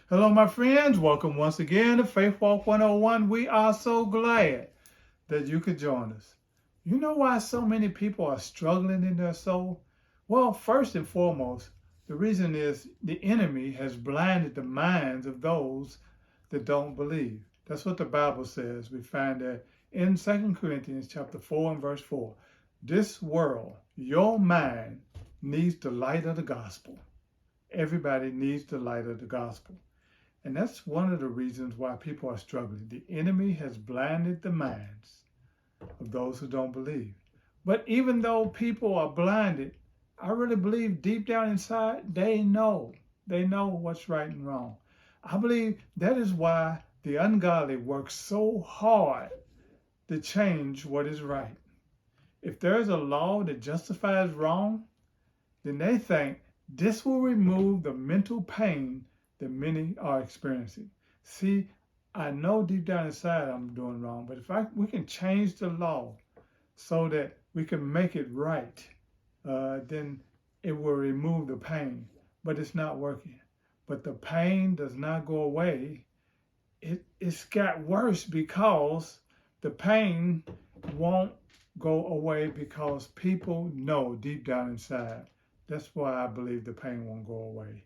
Hello, my friends. Welcome once again to Faith Walk 101. We are so glad that you could join us. You know why so many people are struggling in their soul? Well, first and foremost, the reason is the enemy has blinded the minds of those that don't believe. That's what the Bible says. We find that in 2 Corinthians chapter 4 and verse 4. This world, your mind, needs the light of the gospel. Everybody needs the light of the gospel. And that's one of the reasons why people are struggling. The enemy has blinded the minds of those who don't believe. But even though people are blinded, I really believe deep down inside, they know. They know what's right and wrong. I believe that is why the ungodly work so hard to change what is right. If there is a law that justifies wrong, then they think this will remove the mental pain that many are experiencing. See, I know deep down inside I'm doing wrong, but if we can change the law so that we can make it right, then it will remove the pain. But it's not working. But the pain does not go away. It's got worse because the pain won't go away because people know deep down inside. That's why I believe the pain won't go away.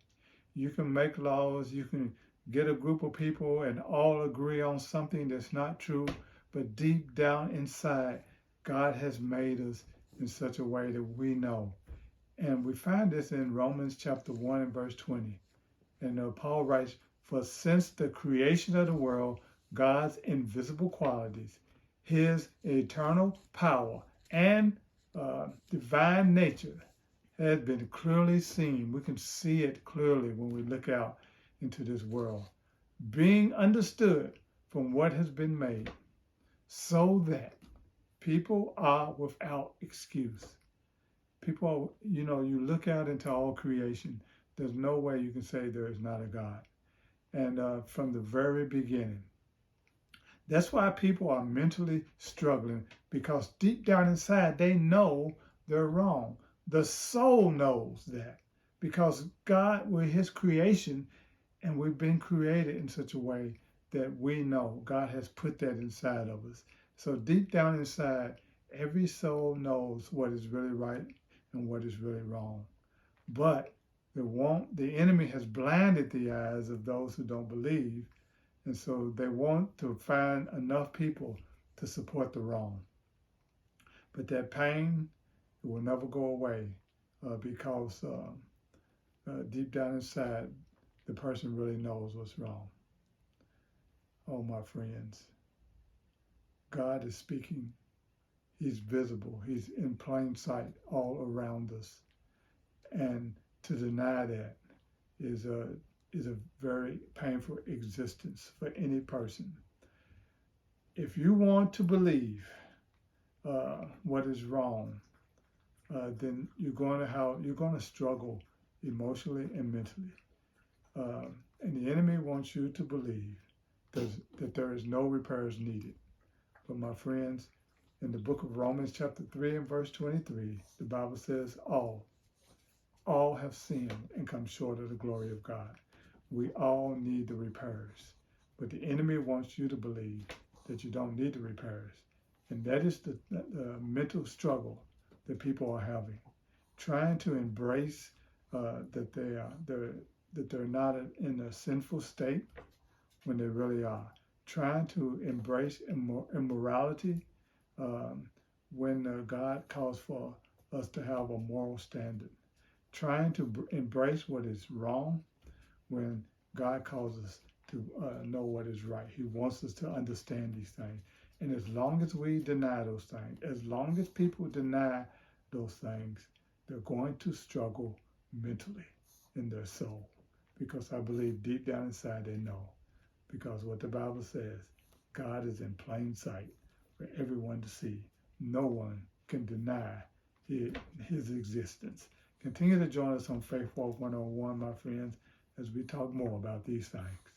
You can make laws, you can get a group of people and all agree on something that's not true, but deep down inside, God has made us in such a way that we know. And we find this in Romans chapter 1 and verse 20. And Paul writes, "For since the creation of the world, God's invisible qualities, his eternal power and divine nature has been clearly seen." We can see it clearly when we look out into this world, being understood from what has been made, so that people are without excuse. People, you look out into all creation, there's no way you can say there is not a God. And from the very beginning, that's why people are mentally struggling, because deep down inside, they know they're wrong. The soul knows that because God, we're his creation, and we've been created in such a way that we know God has put that inside of us. So deep down inside, every soul knows what is really right and what is really wrong. But the enemy has blinded the eyes of those who don't believe, and so they want to find enough people to support the wrong. But that pain, it will never go away because deep down inside, the person really knows what's wrong. Oh, my friends, God is speaking. He's visible. He's in plain sight all around us. And to deny that is a very painful existence for any person. If you want to believe what is wrong, then you're going to struggle emotionally and mentally. And the enemy wants you to believe that there is no repairs needed. But my friends, in the book of Romans chapter 3 and verse 23, the Bible says all have sinned and come short of the glory of God. We all need the repairs. But the enemy wants you to believe that you don't need the repairs. And that is the mental struggle that people are having, trying to embrace that they're not in a sinful state when they really are, trying to embrace immorality when God calls for us to have a moral standard, trying to embrace what is wrong when God calls us to know what is right. He wants us to understand these things. And as long as we deny those things, as long as people deny those things, they're going to struggle mentally in their soul. Because I believe deep down inside they know. Because what the Bible says, God is in plain sight for everyone to see. No one can deny his existence. Continue to join us on Faith Walk 101, my friends, as we talk more about these things.